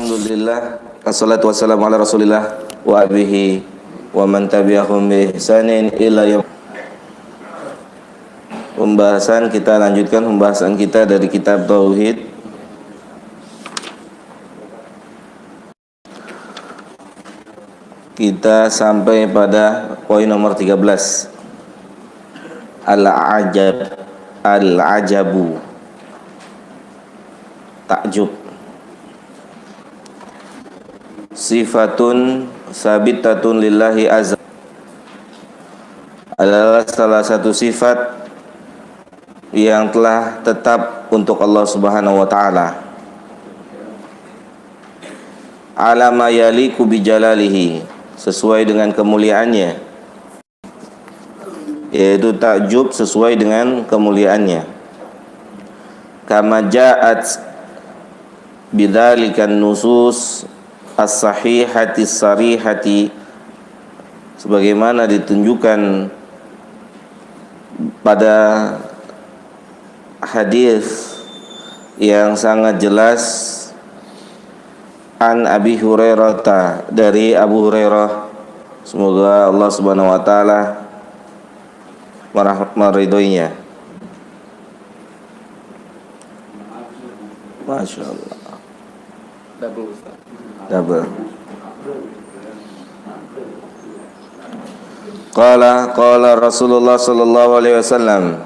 Alhamdulillah, assalatu wassalamu ala rasulillah wa abihi wa man tabi'ahum bi ihsanin ila yaum. Kita lanjutkan pembahasan kita dari kitab Tauhid. Kita sampai pada poin nomor 13. Al-ajabu. Takjub. Sifatun sabitatun lillahi azza adalah salah satu sifat yang telah tetap untuk Allah Subhanahu wa taala. Alama yaliku bijalalihi, sesuai dengan kemuliaannya, yaitu takjub sesuai dengan kemuliaannya. Kama ja'at bidzalikan nusus as-sahihati sarihati, sebagaimana ditunjukkan pada hadis yang sangat jelas an Abi Hurairah, dari Abu Hurairah, semoga Allah Subhanahu wa taala meridhoinya. Masya Allah. Double. Qala Rasulullah sallallahu alaihi wasallam,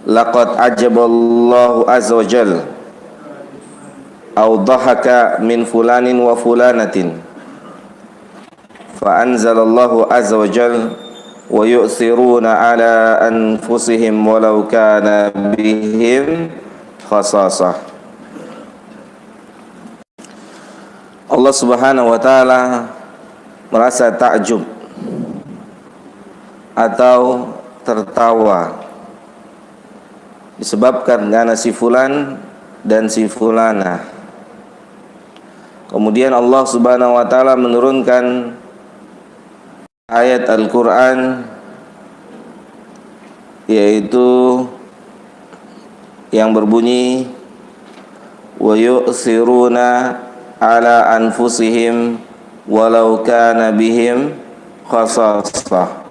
laqad ajaballahu azza wa jalla aw dhahaka min fulanin wa fulanatin fa anzalallahu azza wa jalla wa yu'thiruna ala anfusihim walau kana bihim khasasah. Allah Subhanahu wa taala merasa takjub atau tertawa disebabkan karena si fulan dan si fulana. Kemudian Allah Subhanahu wa taala menurunkan ayat Al-Qur'an, yaitu yang berbunyi wa yu'thiruna ala anfusihim walau kana bihim khasasah,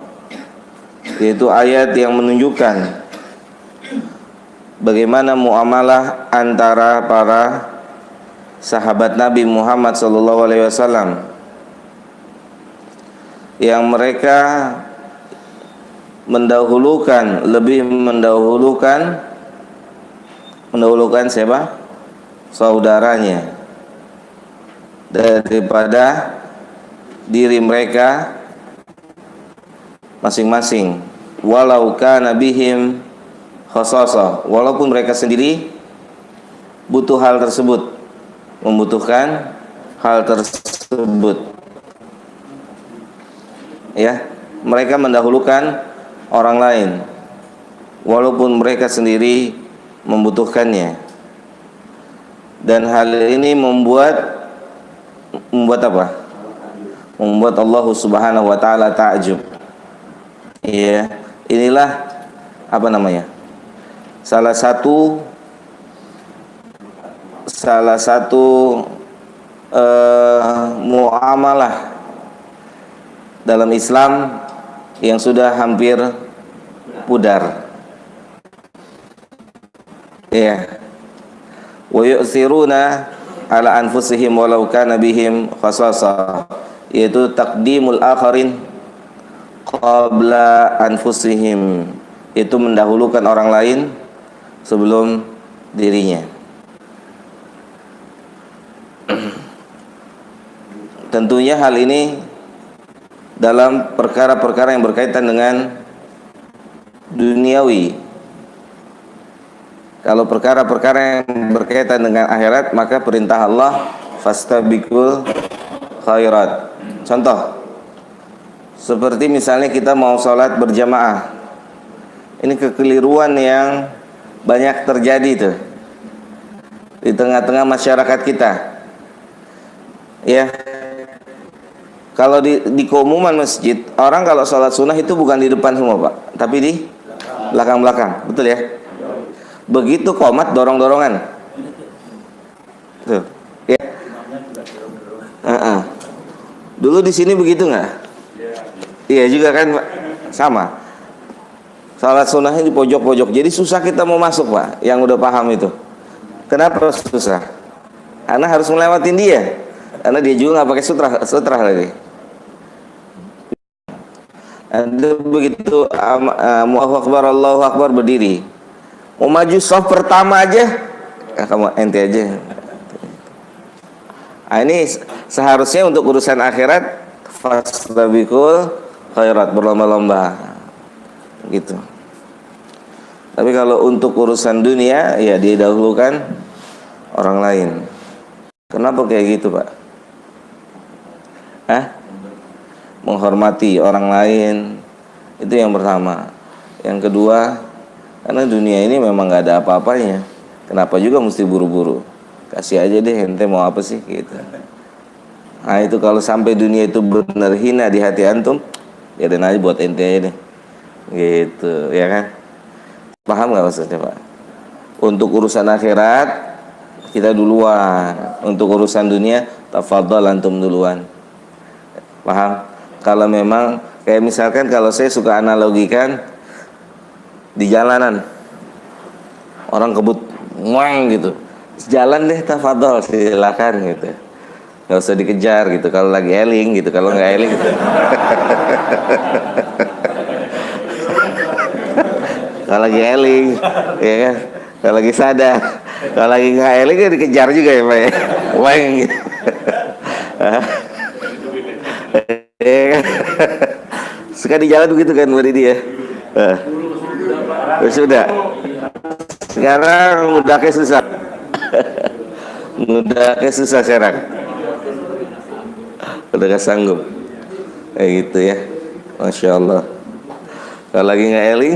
yaitu ayat yang menunjukkan bagaimana muamalah antara para sahabat Nabi Muhammad SAW, yang mereka lebih mendahulukan siapa? Saudaranya daripada diri mereka masing-masing. Walau kana bihim khasasah, walaupun mereka sendiri membutuhkan hal tersebut. Ya, mereka mendahulukan orang lain walaupun mereka sendiri membutuhkannya. Dan hal ini membuat apa? Membuat Allah Subhanahu wa taala takjub. Ya, inilah apa namanya? Salah satu muamalah dalam Islam yang sudah hampir pudar. Ya. Wa yu'thiruna ala anfusihim walau kana bihim khasasah, yaitu taqdimul akharin qabla anfusihim, itu mendahulukan orang lain sebelum dirinya. Tentunya hal ini dalam perkara-perkara yang berkaitan dengan duniawi. Kalau perkara-perkara yang berkaitan dengan akhirat, maka perintah Allah fastabiqul khairat. Contoh, seperti misalnya kita mau sholat berjamaah. Ini kekeliruan yang banyak terjadi tuh di tengah-tengah masyarakat kita. Ya, kalau di keumuman masjid, orang kalau sholat sunnah itu bukan di depan semua, Pak, tapi di belakang-belakang, betul ya? Begitu qomat dorong-dorongan. Tuh. Dulu di sini begitu nggak? Iya juga kan Pak? Sama. Salat sunnahnya di pojok-pojok. Jadi susah kita mau masuk Pak, yang udah paham itu. Kenapa susah? Karena harus melewatin dia. Karena dia juga nggak pakai sutra lagi. Ada begitu Allahu Akbar berdiri. Mau maju soft pertama aja, kamu ente aja. Nah, ini seharusnya untuk urusan akhirat fastabiqul khairat, berlomba-lomba gitu. Tapi kalau untuk urusan dunia ya didahulukan orang lain. Kenapa kayak gitu Pak? Menghormati orang lain itu yang pertama. Yang kedua, karena dunia ini memang nggak ada apa-apanya. Kenapa juga mesti buru-buru? Kasih aja deh, ente mau apa sih gitu. Nah itu kalau sampai dunia itu benar hina di hati antum, ya dan aja buat ente aja deh, gitu ya kan? Paham nggak maksudnya Pak? Untuk urusan akhirat kita duluan, untuk urusan dunia tafadhal antum duluan. Paham? Kalau memang kayak misalkan kalau saya suka analogikan di jalanan orang kebut ngoeng gitu, jalan deh tafadhol silakan gitu, nggak usah dikejar gitu kalau lagi eling gitu, kalau nggak eling gitu. Kalau lagi eling ya kan, kalau lagi sadar, kalau lagi nggak eling kan dikejar juga ya Pak ya, ngoeng gitu. Suka di jalan begitu kan buat dia. Sudah. Sekarang udah kayak susah. Udah kayak susah sekarang. Udah gak sanggup. Kayak gitu ya. Masya Allah. Kalau lagi nggak eling,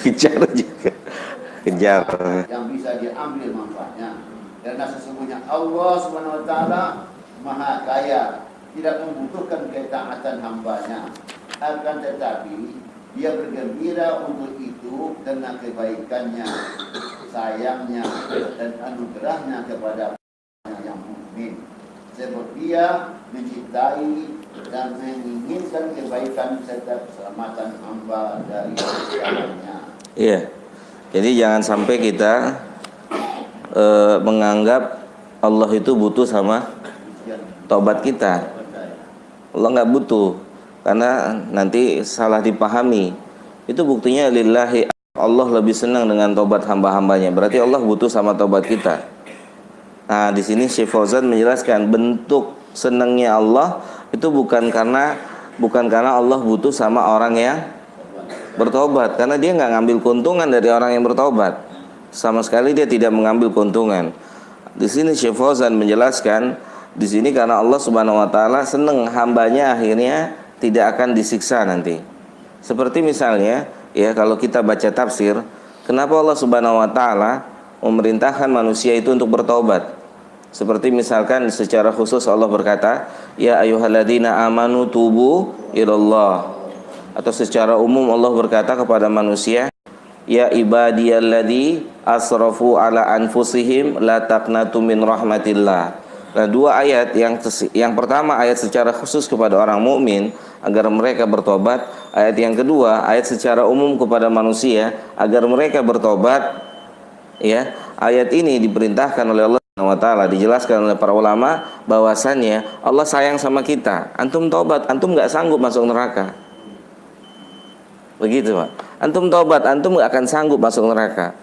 kejar juga. Kejar. Yang bisa diambil manfaatnya. Karena sesungguhnya Allah Subhanahu wa taala Maha Kaya, tidak membutuhkan ketaatan hambanya. Akan tetapi dia bergembira untuk itu karena kebaikannya, sayangnya, dan anugerahnya kepada yang mukmin. Sebab dia mencintai dan menginginkan kebaikan serta keselamatan hamba dari keselamanya. Iya. Jadi jangan sampai kita menganggap Allah itu butuh sama taubat kita. Allah nggak butuh, karena nanti salah dipahami. Itu buktinya lillahi, Allah lebih senang dengan taubat hamba-hambanya. Berarti Allah butuh sama taubat kita. Nah, di sini Syekh Fauzan menjelaskan bentuk senangnya Allah itu bukan karena Allah butuh sama orang yang bertobat, karena dia nggak ngambil keuntungan dari orang yang bertobat. Sama sekali dia tidak mengambil keuntungan. Di sini Syekh Fauzan menjelaskan, di sini karena Allah Subhanahu wa taala senang hambanya akhirnya tidak akan disiksa nanti. Seperti misalnya ya, kalau kita baca tafsir, kenapa Allah Subhanahu wa taala memerintahkan manusia itu untuk bertobat? Seperti misalkan secara khusus Allah berkata, ya ayyuhalladzina amanu tubu ilallah. Atau secara umum Allah berkata kepada manusia, ya ibadiyalladzi asrafu ala anfusihim la taqnatu min rahmatillah. Nah, dua ayat, yang pertama ayat secara khusus kepada orang mukmin agar mereka bertobat. Ayat yang kedua ayat secara umum kepada manusia agar mereka bertobat. Ya, ayat ini diperintahkan oleh Allah Subhanahu wa taala, dijelaskan oleh para ulama bahwasannya Allah sayang sama kita. Antum tobat, antum nggak sanggup masuk neraka. Begitu Pak. Antum tobat, antum nggak akan sanggup masuk neraka.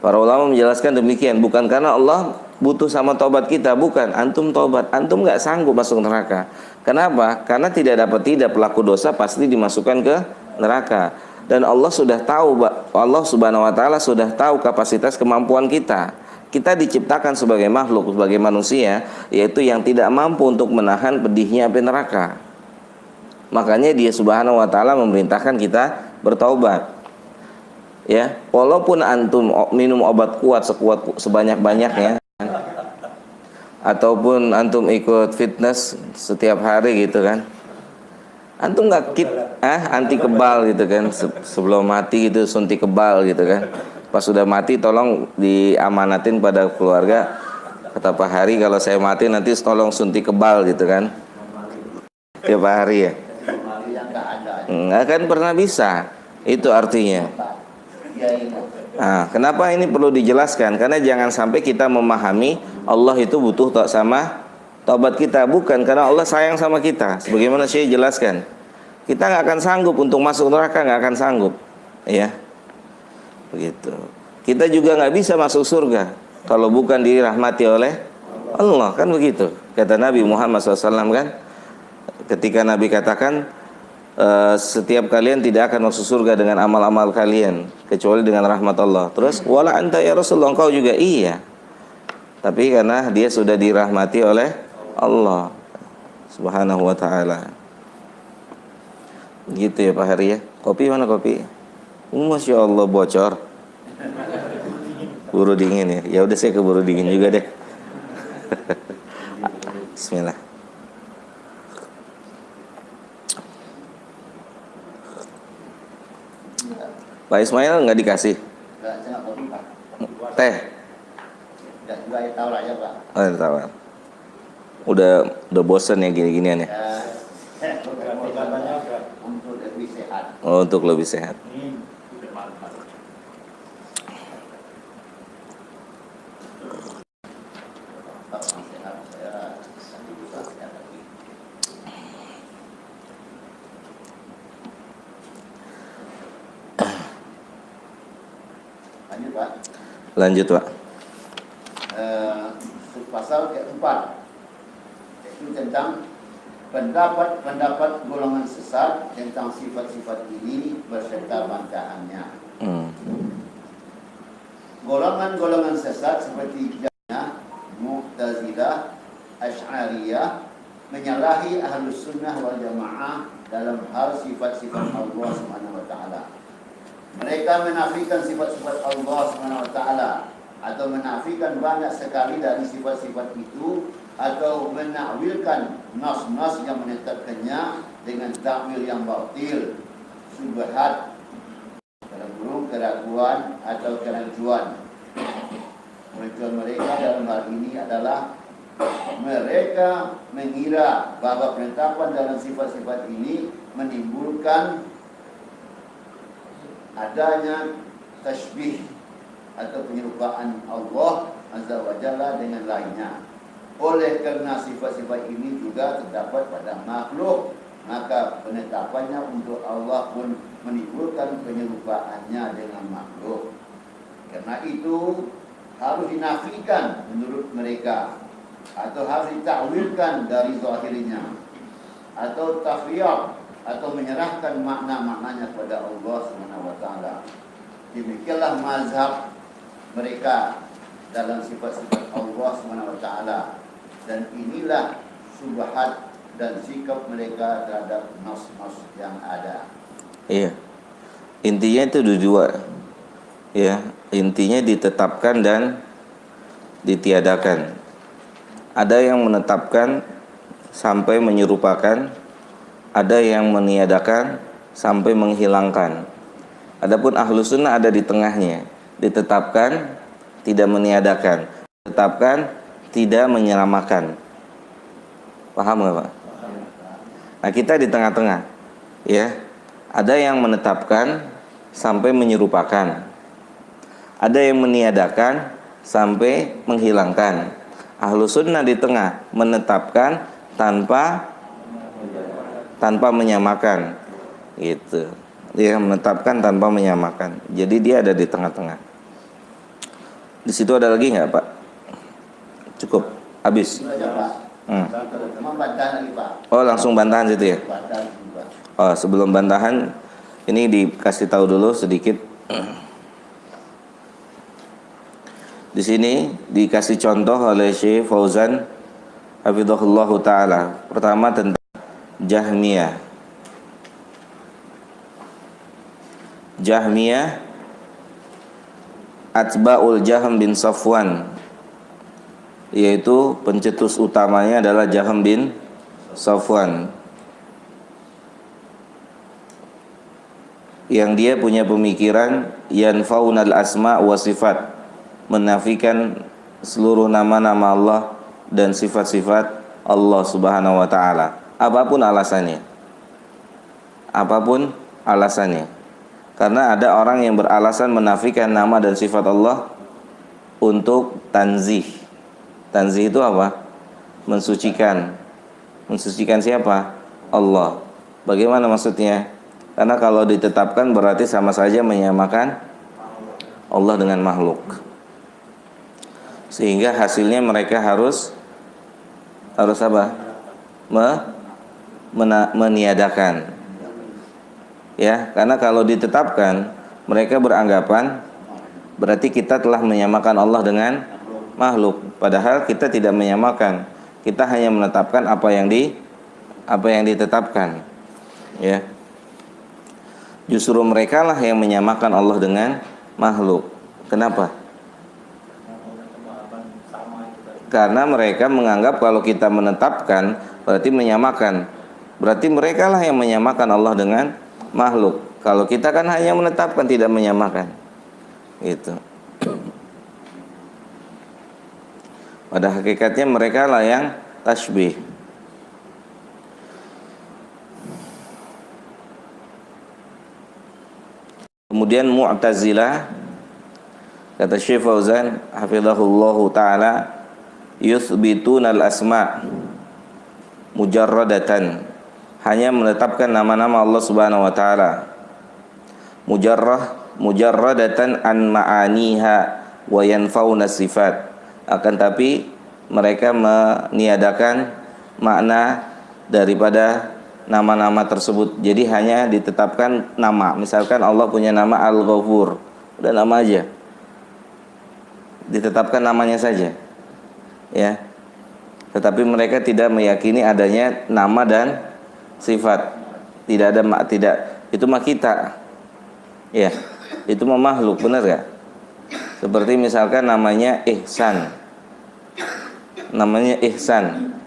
Para ulama menjelaskan demikian, bukan karena Allah butuh sama tobat kita, bukan. Antum tobat, antum nggak sanggup masuk neraka. Kenapa? Karena tidak pelaku dosa pasti dimasukkan ke neraka. Dan Allah sudah tahu, Allah Subhanahu wa taala sudah tahu kapasitas kemampuan kita. Kita diciptakan sebagai makhluk, sebagai manusia, yaitu yang tidak mampu untuk menahan pedihnya api neraka. Makanya Dia Subhanahu wa taala memerintahkan kita bertaubat. Ya, walaupun antum minum obat kuat sebanyak-banyaknya, ataupun antum ikut fitness setiap hari gitu kan, antum nggak anti kebal gitu kan, sebelum mati gitu suntik kebal gitu kan, pas sudah mati tolong diamanatin pada keluarga, Kata Pak Hari, kalau saya mati nanti tolong suntik kebal gitu kan. Ya Pak Hari ya. Yang nggak ada. Nggak akan pernah bisa. Itu artinya. Dia ingat. Nah, kenapa ini perlu dijelaskan? Karena jangan sampai kita memahami Allah itu butuh sama taubat kita. Bukan, karena Allah sayang sama kita. Sebagaimana saya jelaskan, kita nggak akan sanggup untuk masuk neraka, nggak akan sanggup, ya. Begitu. Kita juga nggak bisa masuk surga kalau bukan dirahmati oleh Allah, kan begitu. Kata Nabi Muhammad SAW kan, ketika Nabi katakan, setiap kalian tidak akan masuk surga dengan amal-amal kalian kecuali dengan rahmat Allah. Terus wala anta ya Rasulullah, engkau juga iya. Tapi karena dia sudah dirahmati oleh Allah Subhanahu wa taala. Gitu ya Pak Hari ya. Kopi mana kopi? Masya Allah bocor. Buru dingin ya. Ya udah saya keburu dingin juga deh. Bismillah. Pak Ismail nggak dikasih Nggak, saya nggak kopi Pak. teh? Dan juga ya tahu lah ya Pak. Oh, tahu. Udah bosen ya gini-ginian ya. Untuk lebih sehat. Oh, untuk lebih sehat. Kalau sehat saya nanti bisa sehat lagi. Lanjut Pak. Lanjut Pak. Pasal keempat yaitu tentang pendapat-pendapat golongan sesat tentang sifat-sifat ini beserta bantahannya. Golongan-golongan sesat seperti Jahmiyah, Mu'tazilah, Asy'ariyah menyalahi Ahlus Sunnah wal Jamaah dalam hal sifat-sifat Allah Subhanahu wa taala. Mereka menafikan sifat-sifat Allah Subhanahu wa taala atau menafikan banyak sekali dari sifat-sifat itu atau menakwilkan nas-nas yang menetapkannya dengan takwil yang batil, syubhat, keraguan atau kerancuan. Keraguan mereka dalam hal ini adalah mereka mengira bahwa penetapan dalam sifat-sifat ini menimbulkan adanya tasbih atau penyerupaan Allah Azza wa Jalla dengan lainnya. Oleh karena sifat-sifat ini juga terdapat pada makhluk, maka penetapannya untuk Allah pun menimbulkan penyerupaannya dengan makhluk. Karena itu harus dinafikan menurut mereka, atau harus ditakwilkan dari zahirnya, atau tafwid atau menyerahkan makna-maknanya kepada Allah Subhanahu wa taala. Demikianlah mazhab mereka dalam sifat-sifat Allah Subhanahu wa taala, dan inilah subhat dan sikap mereka terhadap nas-nas yang ada. Iya. Intinya itu dua. Ya, intinya ditetapkan dan ditiadakan. Ada yang menetapkan sampai menyerupakan, ada yang meniadakan sampai menghilangkan. Adapun Ahlus Sunnah ada di tengahnya, ditetapkan, tidak meniadakan, ditetapkan, tidak menyeramakan. Paham nggak Pak? Nah, kita di tengah-tengah, ya. Ada yang menetapkan sampai menyerupakan, ada yang meniadakan sampai menghilangkan. Ahlus Sunnah di tengah, menetapkan tanpa menyamakan, gitu. Dia menetapkan tanpa menyamakan. Jadi dia ada di tengah-tengah. Di situ ada lagi nggak Pak? Cukup, habis. Itu aja Pak. Cuma bantahan lagi Pak. Oh, langsung bantahan situ ya? Bantahan juga. Oh, sebelum bantahan ini dikasih tahu dulu sedikit. Di sini dikasih contoh oleh Syekh Fauzan hafizahullah taala. Pertama tentang Jahmiyah. Jahmiyah atba'ul Jahm bin Safwan, yaitu pencetus utamanya adalah Jahm bin Safwan, yang dia punya pemikiran yanfaunal asma wa sifat, menafikan seluruh nama-nama Allah dan sifat-sifat Allah Subhanahu wa taala. Apapun alasannya. Apapun alasannya. Karena ada orang yang beralasan menafikan nama dan sifat Allah untuk tanzih. Tanzih itu apa? Mensucikan. Mensucikan siapa? Allah. Bagaimana maksudnya? Karena kalau ditetapkan berarti sama saja menyamakan Allah dengan makhluk. Sehingga hasilnya mereka harus apa? Meniadakan. Ya, karena kalau ditetapkan mereka beranggapan berarti kita telah menyamakan Allah dengan makhluk. Padahal kita tidak menyamakan. Kita hanya menetapkan apa yang ditetapkan. Ya. Justru mereka lah yang menyamakan Allah dengan makhluk. Kenapa? Karena mereka menganggap kalau kita menetapkan berarti menyamakan. Berarti mereka lah yang menyamakan Allah dengan makhluk. Kalau kita kan hanya menetapkan, tidak menyamakan. Gitu. Pada hakikatnya mereka lah yang tasbih. Kemudian Mu'tazilah, kata Syekh Fauzan hafizahullahu taala, yuthbituna al-asma' mujarradatan, hanya menetapkan nama-nama Allah Subhanahu wa taala, mujarradatan an ma'aniha wa yanfauna sifat. Akan tapi mereka meniadakan makna daripada nama-nama tersebut. Jadi hanya ditetapkan nama. Misalkan Allah punya nama Al-Ghafur, udah nama aja, ditetapkan namanya saja, ya. Tetapi mereka tidak meyakini adanya nama dan sifat. Tidak ada itu mah kita. Ya, itu mah makhluk, benar gak? Seperti misalkan namanya Ihsan. Namanya Ihsan.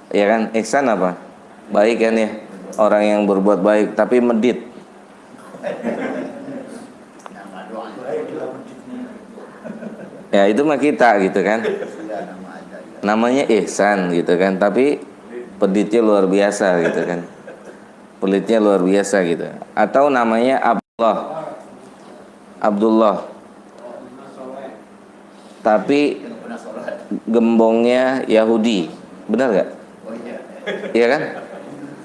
Ya kan? Ihsan apa? Baik kan ya? Orang yang berbuat baik tapi medit. Ya, itu mah kita gitu kan. Namanya Ihsan gitu kan, tapi peditnya luar biasa gitu kan. Pelitnya luar biasa gitu. Atau namanya Abdullah. Tapi gembongnya Yahudi. Benar gak? Iya kan?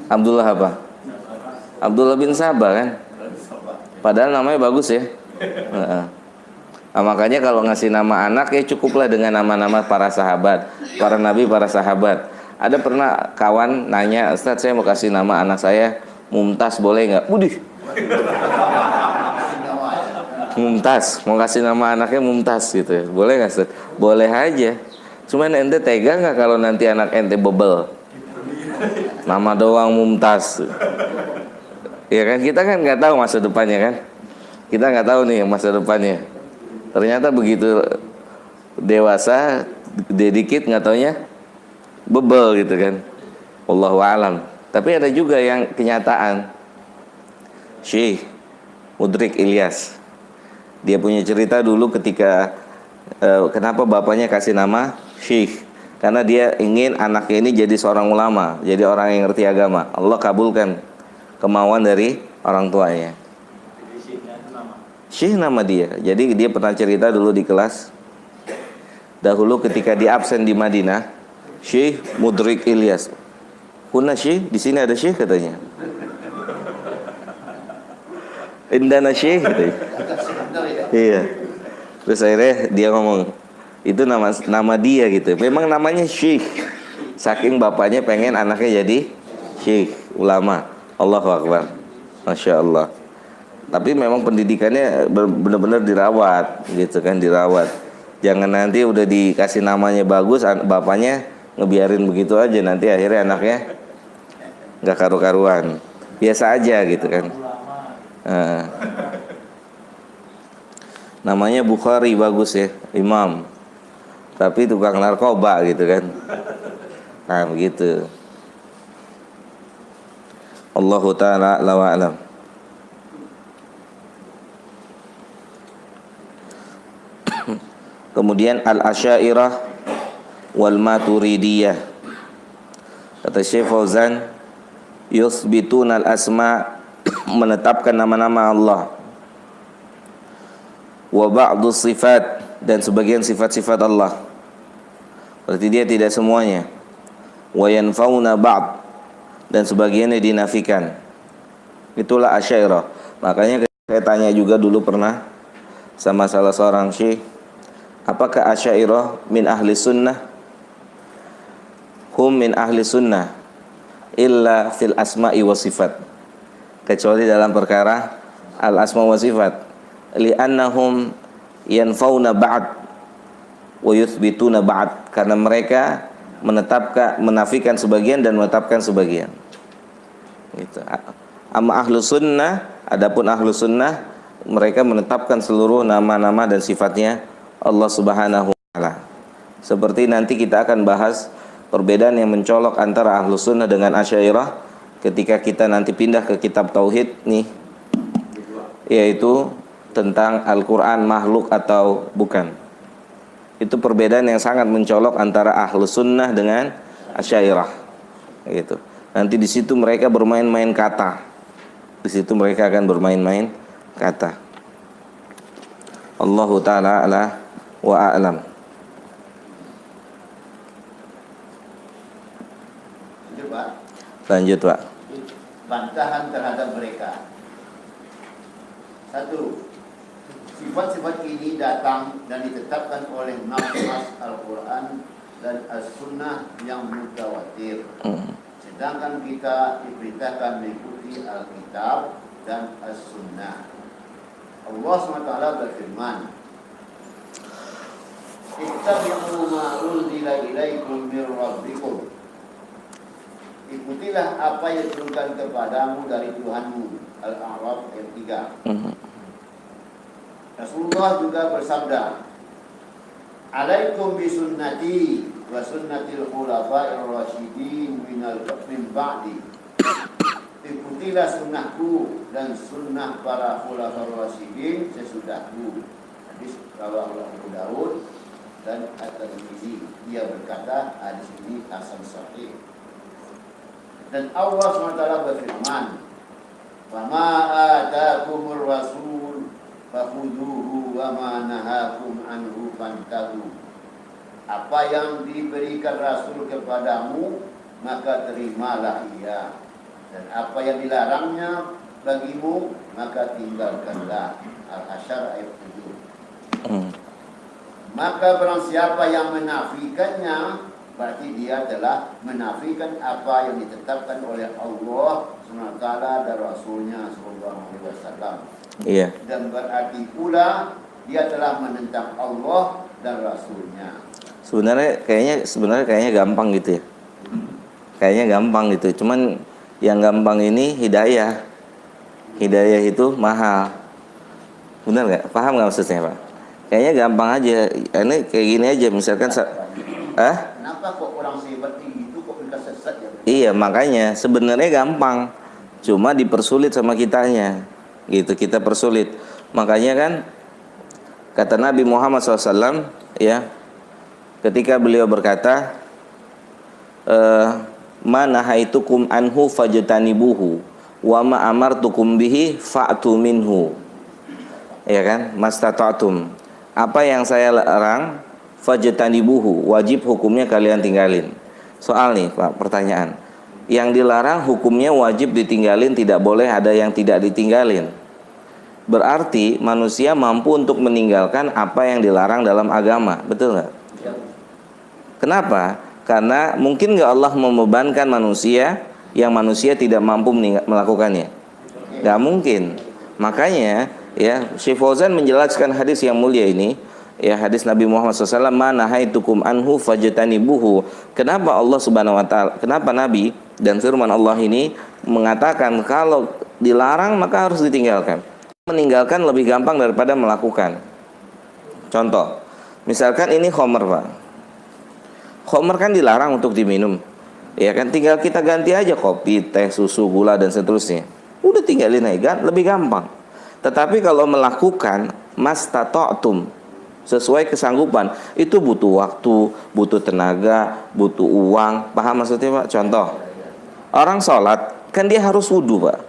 Abdullah apa? Abdullah bin Sabah kan? Padahal namanya bagus ya. Nah, makanya kalau ngasih nama anak ya cukuplah dengan nama-nama para sahabat, para nabi, para sahabat. Ada pernah kawan nanya, Ustadz saya mau kasih nama anak saya Mumtaz, boleh nggak? Udih, Mumtaz, mau kasih nama anaknya Mumtaz gitu ya. Boleh nggak Ustadz? Boleh aja. Cuman ente tega nggak kalau nanti anak ente bebel? Nama doang Mumtaz. Ya kan, kita kan nggak tahu masa depannya kan. Kita nggak tahu nih masa depannya. Ternyata begitu dewasa, dikit nggak taunya bebel gitu kan. Wallahu alam. Tapi ada juga yang kenyataan. Syekh Mudrik Ilyas, dia punya cerita dulu ketika kenapa bapaknya kasih nama Syekh. Karena dia ingin anaknya ini jadi seorang ulama, jadi orang yang ngerti agama. Allah kabulkan kemauan dari orang tuanya. Syekh nama dia. Jadi dia pernah cerita dulu di kelas. Dahulu ketika dia absen di Madinah, Syekh Mudrik Ilyas. Kuna Syekh, di sini ada Syekh katanya. Indana Syekh katanya. Iya. Terus akhirnya dia ngomong, itu nama dia gitu. Memang namanya Syekh. Saking bapaknya pengen anaknya jadi Syekh, ulama. Allahu Akbar. Masya Allah. Tapi memang pendidikannya benar-benar dirawat gitu kan, dirawat. Jangan nanti udah dikasih namanya bagus, bapaknya ngebiarin begitu aja, nanti akhirnya anaknya nggak karu-karuan. Biasa aja gitu kan. Namanya Bukhari bagus ya, Imam. Tapi tukang narkoba gitu kan. Nah begitu. Allahu ta'ala a'la wa a'lam. kemudian al-Asy'ariyah wal Maturidiyah. Kata Syekh Fauzan, yuthbituna al-asma, menetapkan nama-nama Allah, wa ba'du sifat, dan sebagian sifat-sifat Allah. Berarti dia tidak semuanya. Wa yanfauna ba'd, dan sebagiannya dinafikan. Itulah Asy'ariyah. Makanya saya tanya juga dulu pernah sama salah seorang syekh, apakah Asy'ariyah min ahli sunnah? Hum min ahli sunnah illa fil asma'i wa sifat, kecuali dalam perkara al asma wa sifat, li'annahum yanfauna ba'd wa yuthbituna ba'd, karena mereka menafikan sebagian dan menetapkan sebagian. Gitu. Amma ahlu sunnah, adapun ahlu sunnah, mereka menetapkan seluruh nama-nama dan sifatnya Allah Subhanahu wa taala. Seperti nanti kita akan bahas perbedaan yang mencolok antara ahlu sunnah dengan Asy'ariyah ketika kita nanti pindah ke kitab tauhid nih, yaitu tentang Al-Quran makhluk atau bukan. Itu perbedaan yang sangat mencolok antara ahlu sunnah dengan Asy'ariyah gitu. Nanti di situ mereka bermain-main kata, di situ mereka akan bermain-main kata. Allahu ta'ala ala wa a'lam. Lanjut, Pak. Bantahan terhadap mereka. Satu, sifat-sifat ini datang dan ditetapkan oleh nas Al-Quran dan As-Sunnah yang mutawatir. Sedangkan kita diperintahkan mengikuti Alkitab dan As-Sunnah. Allah SWT berfirman, ittabi'u ma unzila ilaikum min rabbikum. Ikutilah apa yang diturunkan kepadamu dari Tuhanmu. Al-A'raf ayat 3. Rasulullah juga bersabda, alaikum bisunnati wa sunnatil khulafa'ir rasyidin min ba'di. Ikutilah sunnahku dan sunnah para khulafa'ir rasyidin sesudahku. Hadis rawahu Abu Daud dan At-Tirmidzi. Dia berkata, hadis ini hasan sahih. Dan Allah SWT berfirman, "Fama atakumur rasul fakhuduhu wa ma nahakum anhu fantahu." Apa yang diberikan Rasul kepadamu, maka terimalah ia. Dan apa yang dilarangnya bagimu, maka tinggalkanlah. Al-Hasyr ayat 7. Maka barang siapa yang menafikannya, berarti dia telah menafikan apa yang ditetapkan oleh Allah SWT dan Rasulnya SAW. Iya. Dan berarti pula dia telah menentang Allah dan Rasulnya. Sebenarnya kayaknya gampang gitu ya. Kayaknya gampang gitu. Cuman yang gampang ini hidayah. Hidayah itu mahal. Benar nggak? Paham nggak maksudnya, Pak? Kayaknya gampang aja. Ini kayak gini aja, misalkan Kenapa kok orang sehebat itu kok bisa sesat ya? Iya, makanya sebenarnya gampang. Cuma dipersulit sama kitanya. Gitu, kita persulit. Makanya kan kata Nabi Muhammad SAW ya, ketika beliau berkata, ma nahaitukum anhu fajtanibuhu wa ma amartukum bihi fa'tu minhu. Ya kan? Mastata'tum. Apa yang saya larang fajtanibuhu, wajib hukumnya kalian tinggalin. Soal nih, Pak, pertanyaan. Yang dilarang hukumnya wajib ditinggalin, tidak boleh ada yang tidak ditinggalin. Berarti manusia mampu untuk meninggalkan apa yang dilarang dalam agama, betul nggak? Kenapa? Karena mungkin nggak Allah membebankan manusia yang manusia tidak mampu melakukannya. Nggak mungkin. Makanya ya, Syekh Fauzan menjelaskan hadis yang mulia ini, ya, hadis Nabi Muhammad SAW, "Ma nahaitukum anhu fajtanibuhu." Kenapa Allah Subhanahu wa taala, kenapa Nabi dan firman Allah ini mengatakan kalau dilarang maka harus ditinggalkan. Meninggalkan lebih gampang daripada melakukan. Contoh, misalkan ini khamr, Pak. Khamr kan dilarang untuk diminum. Ya kan, tinggal kita ganti aja kopi, teh, susu, gula dan seterusnya. Udah tinggalin aja, lebih gampang. Tetapi kalau melakukan mastata'tum, sesuai kesanggupan. Itu butuh waktu, butuh tenaga, butuh uang. Paham maksudnya, Pak? Contoh, orang sholat kan dia harus wudhu, Pak.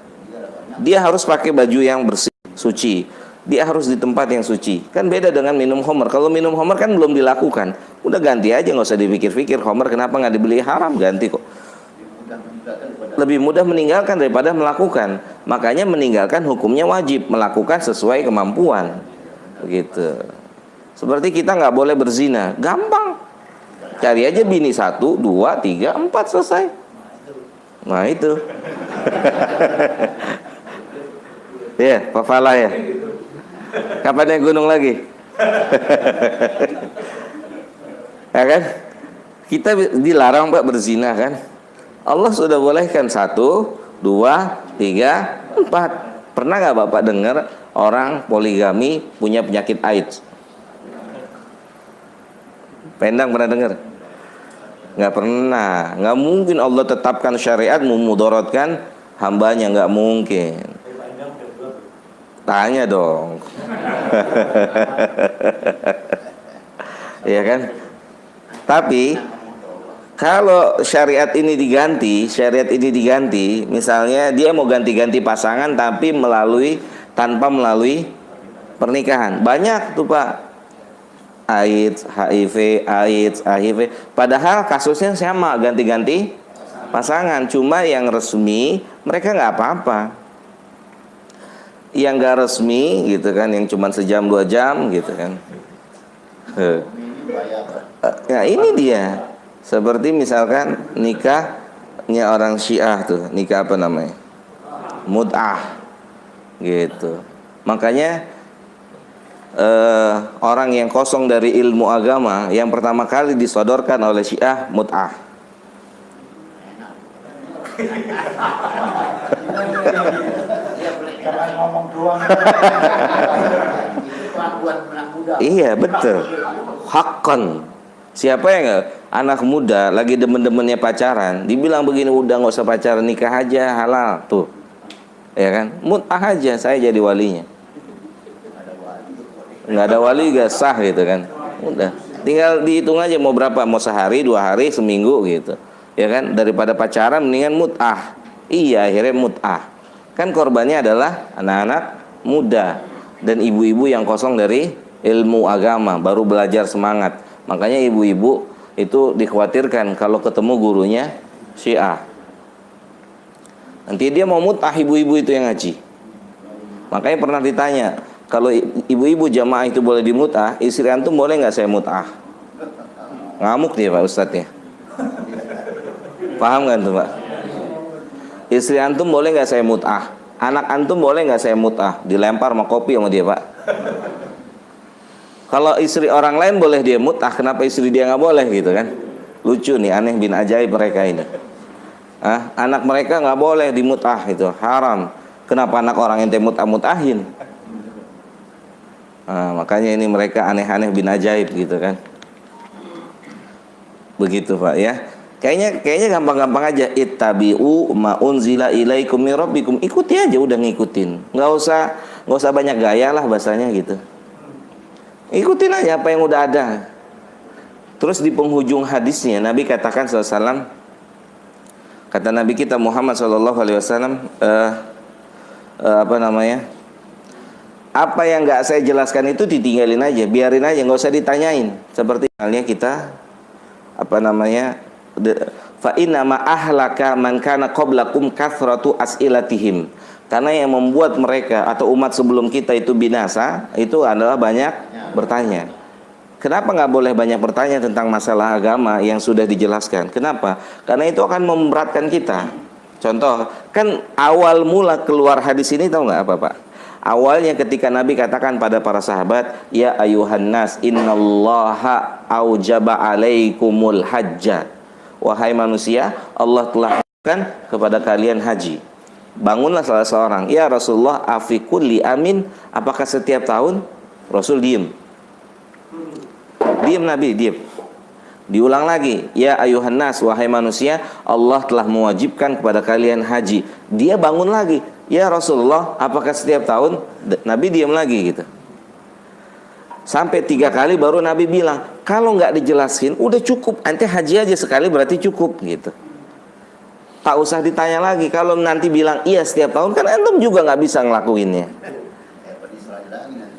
Dia harus pakai baju yang bersih, suci. Dia harus di tempat yang suci. Kan beda dengan minum khamr. Kalau minum khamr kan belum dilakukan, udah ganti aja, nggak usah dipikir-pikir. Khamr kenapa nggak dibeli, haram, ganti kok. Lebih mudah meninggalkan daripada melakukan. Makanya meninggalkan hukumnya wajib, melakukan sesuai kemampuan. Begitu. Seperti kita nggak boleh berzina, gampang. Cari aja bini 1, 2, 3, 4, selesai. Nah itu. Ya, Pak Fala ya. Kapan yang gunung lagi? Ya kan? Kita dilarang, Pak, berzina kan? Allah sudah bolehkan 1, 2, 3, 4. Pernah nggak Bapak dengar orang poligami punya penyakit AIDS? Pendang pernah dengar? Nggak pernah. Nggak mungkin Allah tetapkan syariat memudaratkan hambanya, nggak mungkin. Tanya dong. Ya kan? Tapi kalau syariat ini diganti, misalnya dia mau ganti-ganti pasangan tapi tanpa melalui pernikahan. Banyak tuh, Pak. AIDS, HIV. Padahal kasusnya sama, ganti-ganti pasangan. Cuma yang resmi mereka nggak apa-apa. Yang nggak resmi gitu kan, yang cuma sejam 2 jam gitu kan. Nah ini dia. Seperti misalkan nikahnya orang Syiah tuh, nikah apa namanya? Mut'ah. Gitu. Makanya orang yang kosong dari ilmu agama yang pertama kali disodorkan oleh Syiah mut'ah. Iya betul. Hakon. Siapa yang anak muda lagi demen-demennya pacaran, dibilang begini, udah nggak usah pacaran, nikah aja, halal tuh, ya kan? Mut'ah aja, saya jadi walinya. Nggak ada wali gak sah gitu kan, udah tinggal dihitung aja mau berapa, mau sehari, 2 hari, seminggu gitu, ya kan? Daripada pacaran mendingan mut'ah. Iya, akhirnya mut'ah. Kan korbannya adalah anak-anak muda dan ibu-ibu yang kosong dari ilmu agama, baru belajar semangat. Makanya ibu-ibu itu dikhawatirkan kalau ketemu gurunya Syiah, nanti dia mau mut'ah, ibu-ibu itu yang ngaji. Makanya pernah ditanya, kalau ibu-ibu jamaah itu boleh dimut'ah, istri antum boleh nggak saya mut'ah? Ngamuk dia, Pak Ustadznya. Paham kan tuh, Pak? Istri antum boleh nggak saya mut'ah? Anak antum boleh nggak saya mut'ah? Dilempar sama kopi sama dia, Pak. Kalau istri orang lain boleh dia mut'ah, kenapa istri dia nggak boleh gitu kan? Lucu nih, aneh bin ajaib mereka ini. Anak mereka nggak boleh dimut'ah, itu haram. Kenapa anak orang ente mut'ah-mut'ahin? Makanya ini mereka aneh-aneh bin ajaib gitu kan. Begitu, Pak ya. Kayaknya gampang-gampang aja. Ittabi'u ma unzila ilaikum mir rabbikum. Ikuti aja, udah ngikutin. Nggak usah banyak gaya lah bahasanya gitu. Ikutin aja apa yang udah ada. Terus di penghujung hadisnya Nabi katakan SAW, kata Nabi kita Muhammad SAW, apa yang nggak saya jelaskan itu ditinggalin aja, biarin aja, nggak usah ditanyain. Seperti halnya kita fa inna ma ahlaka man kana qablakum kathratu as'ilatihim. Karena yang membuat mereka atau umat sebelum kita itu binasa itu adalah banyak bertanya. Kenapa nggak boleh banyak bertanya tentang masalah agama yang sudah dijelaskan? Kenapa? Karena itu akan memberatkan kita. Contoh, kan awal mula keluar hadis ini tahu nggak apa, Pak? Awalnya ketika Nabi katakan pada para sahabat, ya ayuhan nas innallaha aujaba alaikumul hajja. Wahai manusia, Allah telah lakukan kepada kalian haji. Bangunlah salah seorang, ya Rasulullah afikul li amin, apakah setiap tahun? Rasul diem Nabi diem. Diulang lagi, ya ayuhan nas, wahai manusia, Allah telah mewajibkan kepada kalian haji. Dia bangun lagi, ya Rasulullah apakah setiap tahun? Nabi diam lagi gitu. Sampai 3 kali baru Nabi bilang, kalau nggak dijelasin, udah cukup. Ente haji aja sekali berarti cukup gitu. Tak usah ditanya lagi. Kalau nanti bilang iya setiap tahun, kan antum juga nggak bisa ngelakuinnya.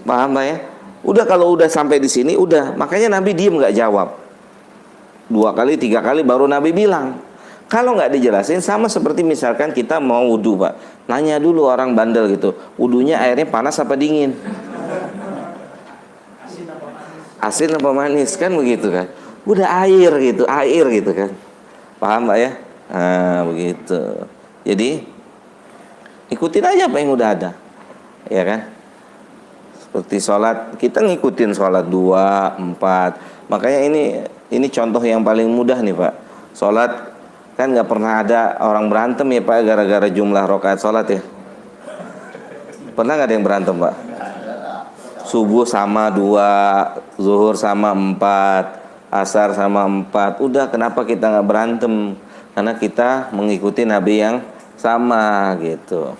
Paham Pak ya? Udah kalau udah sampai di sini, udah. Makanya Nabi diem nggak jawab. 2 kali, 3 kali baru Nabi bilang. Kalau nggak dijelasin, sama seperti misalkan kita mau wudhu Pak. Nanya dulu orang bandel gitu, wudhunya airnya panas apa dingin? Asin apa manis, kan begitu kan? Udah air gitu kan? Paham Pak ya? Nah begitu. Jadi ikutin aja apa yang udah ada, ya kan? Seperti sholat, kita ngikutin sholat 2, 4. Makanya ini contoh yang paling mudah nih Pak. Sholat kan nggak pernah ada orang berantem ya Pak gara-gara jumlah rakaat sholat ya. Pernah nggak ada yang berantem Pak? Subuh sama 2, zuhur sama 4, asar sama 4. Udah, kenapa kita nggak berantem? Karena kita mengikuti Nabi yang sama gitu.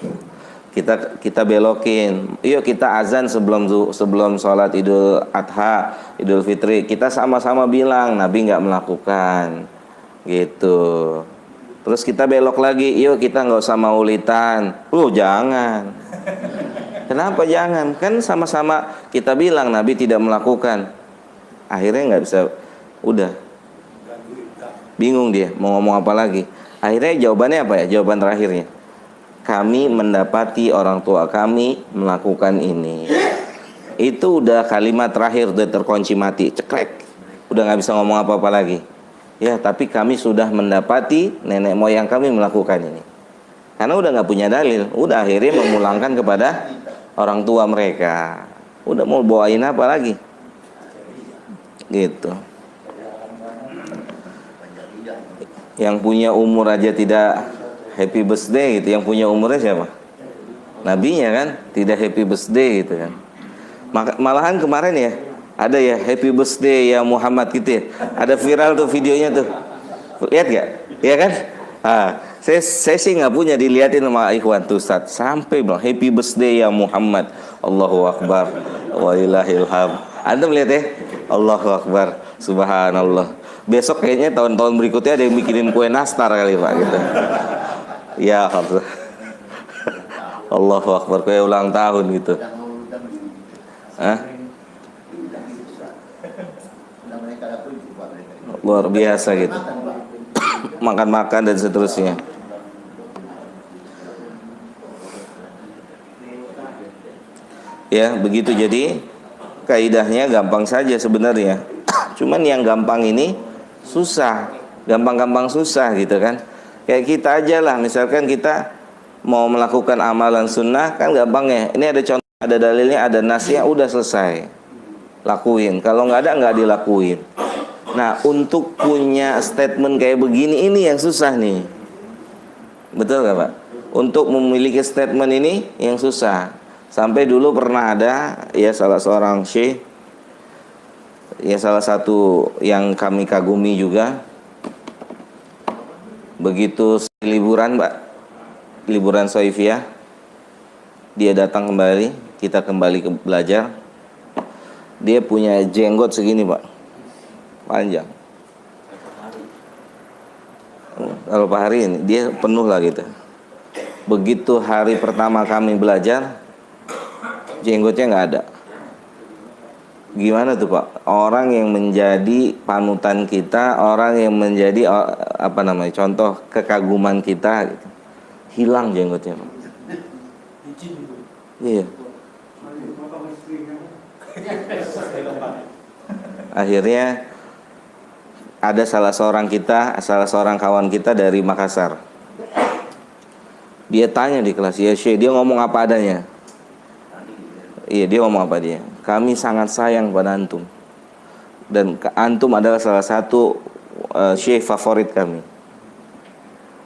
Kita belokin. Yuk kita azan sebelum sholat Idul Adha, Idul Fitri. Kita sama-sama bilang, Nabi nggak melakukan gitu. Terus kita belok lagi, yuk kita nggak usah maulidan. Jangan. Kenapa jangan? Kan sama-sama kita bilang Nabi tidak melakukan. Akhirnya nggak bisa, udah bingung dia mau ngomong apa lagi. Akhirnya jawabannya apa ya? Jawaban terakhirnya, kami mendapati orang tua kami melakukan ini. Itu udah kalimat terakhir, udah terkunci mati, cekrek, udah nggak bisa ngomong apa-apa lagi. Ya, tapi kami sudah mendapati nenek moyang kami melakukan ini. Karena udah nggak punya dalil, udah akhirnya memulangkan kepada orang tua mereka. Udah mau bawain apa lagi? Gitu. Yang punya umur aja tidak happy birthday gitu. Yang punya umurnya siapa? Nabinya kan, tidak happy birthday gitu kan. Malahan kemarin ya, ada ya happy birthday ya Muhammad gitu ya. Ada viral tuh videonya tuh. Lihat gak? Iya kan? Saya sih nggak punya, dilihatin sama ikhwan tuh Ustaz. Sampai bilang happy birthday ya Muhammad. Allahu Akbar. Walillahilham. Antum lihat ya? Allahu Akbar. Subhanallah. Besok kayaknya tahun-tahun berikutnya ada yang bikinin kue nastar kali Pak gitu. Ya Allah. Allahu Akbar, kue ulang tahun gitu. Luar biasa gitu. Makan-makan dan seterusnya. Ya, begitu. Jadi kaidahnya gampang saja sebenarnya. Cuman yang gampang ini susah, gampang-gampang susah gitu kan. Kayak kita aja lah, misalkan kita mau melakukan amalan sunnah kan gampang ya. Ini ada contoh, ada dalilnya, ada nasnya, udah selesai, lakuin. Kalau nggak ada, nggak dilakuin. Nah, untuk punya statement kayak begini, ini yang susah nih. Betul nggak Pak? Untuk memiliki statement ini yang susah. Sampai dulu pernah ada ya salah seorang syekh, ya salah satu yang kami kagumi juga. Begitu liburan Pak, liburan Soifiyah, dia datang kembali, kita kembali ke belajar. Dia punya jenggot segini Pak, panjang. Kalau Pak hari ini dia penuh lah gitu. Begitu hari pertama kami belajar, jenggotnya nggak ada. Gimana tuh Pak? Orang yang menjadi panutan kita, orang yang menjadi apa namanya, contoh kekaguman kita, gitu, hilang jenggotnya Pak. Iya. Akhirnya ada salah seorang kawan kita dari Makassar. Dia tanya di kelas, ya Syekh, dia ngomong apa adanya. Iya, dia ngomong apa dia? Kami sangat sayang pada antum. Dan antum adalah salah satu syekh favorit kami.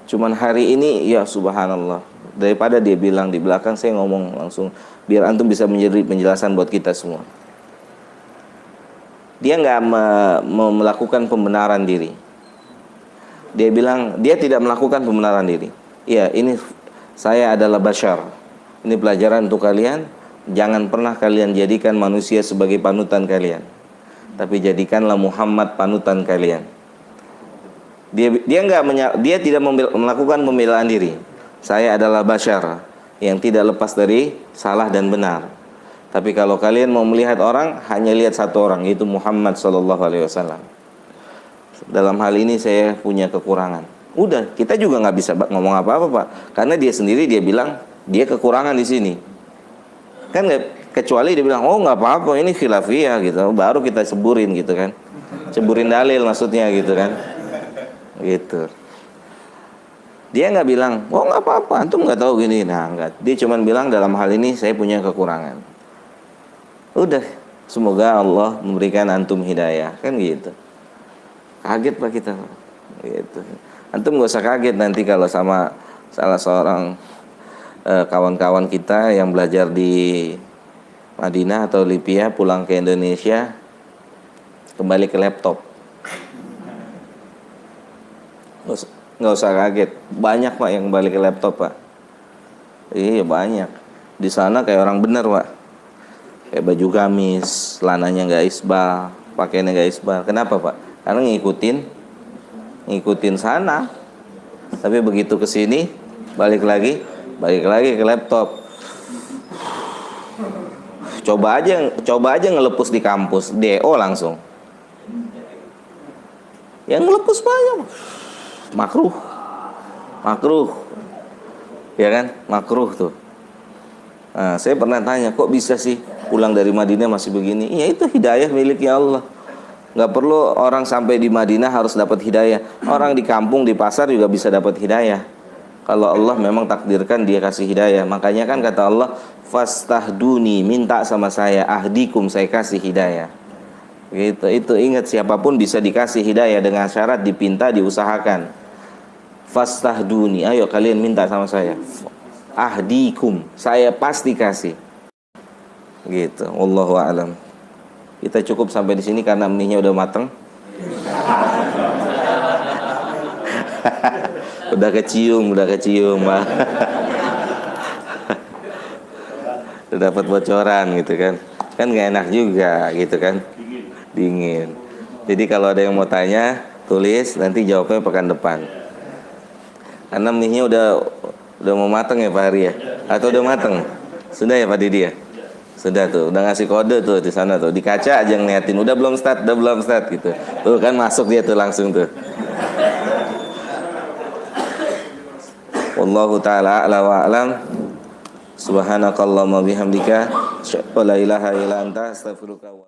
Cuman hari ini, ya subhanallah, daripada dia bilang di belakang, saya ngomong langsung, biar antum bisa menjadi penjelasan buat kita semua. Dia nggak melakukan pembenaran diri. Dia bilang, dia tidak melakukan pembenaran diri. Iya, ini saya adalah bashar. Ini pelajaran untuk kalian. Jangan pernah kalian jadikan manusia sebagai panutan kalian, tapi jadikanlah Muhammad panutan kalian. Dia tidak melakukan pembelaan diri. Saya adalah bashar yang tidak lepas dari salah dan benar. Tapi kalau kalian mau melihat orang, hanya lihat satu orang, yaitu Muhammad SAW. Dalam hal ini saya punya kekurangan. Udah, kita juga nggak bisa ngomong apa-apa, Pak, karena dia sendiri dia bilang dia kekurangan di sini. Kan nggak, kecuali dia bilang, oh nggak apa-apa, ini khilafiyah gitu, baru kita ceburin gitu kan, ceburin dalil maksudnya gitu kan, gitu. Dia nggak bilang, oh nggak apa-apa, antum nggak tahu gini, nah nggak. Dia cuma bilang dalam hal ini saya punya kekurangan. Udah, semoga Allah memberikan antum hidayah, kan gitu. Kaget Pak kita, gitu. Antum nggak usah kaget nanti kalau sama salah seorang kawan-kawan kita yang belajar di Madinah atau Libya pulang ke Indonesia kembali ke laptop. Nggak usah kaget, banyak Pak yang kembali ke laptop Pak. Iya banyak. Di sana kayak orang bener Pak, kayak baju gamis, celananya nggak isbal, pakaiannya nggak isbal. Kenapa Pak? Karena ngikutin sana. Tapi begitu ke sini balik lagi ke laptop. Coba aja ngelepus di kampus, DO langsung. Yang ngelepus banyak. Makruh. Ya kan? Makruh tuh. Nah, saya pernah tanya, kok bisa sih pulang dari Madinah masih begini? Iya, itu hidayah miliknya Allah. Nggak perlu orang sampai di Madinah harus dapat hidayah. Orang di kampung, di pasar juga bisa dapat hidayah. Kalau Allah memang takdirkan dia kasih hidayah. Makanya kan kata Allah, fastahduni, minta sama saya, ahdikum, saya kasih hidayah. Gitu. Itu ingat, siapapun bisa dikasih hidayah dengan syarat dipinta, diusahakan. Fastahduni, ayo kalian minta sama saya. Ahdikum, saya pasti kasih. Gitu. Wallahu a'lam. Kita cukup sampai di sini karena mie-nya udah mateng. udah kecium, Pak. Udah dapat bocoran gitu kan. Kan nggak enak juga gitu kan. Dingin. Jadi kalau ada yang mau tanya, tulis, nanti jawabnya pekan depan. Karena mie-nya udah mau mateng ya Pak Hari ya? Atau udah mateng? Sudah ya Pak Didi ya? Sudah tuh, udah ngasih kode tuh di sana tuh. Di kaca aja ngeliatin, udah belum start gitu. Tuh kan masuk dia tuh langsung tuh. Wallahu ta'ala a'la wa a'lam. Subhanakallahumma bihamdika, la ilaha illa anta, astaghfiruka wa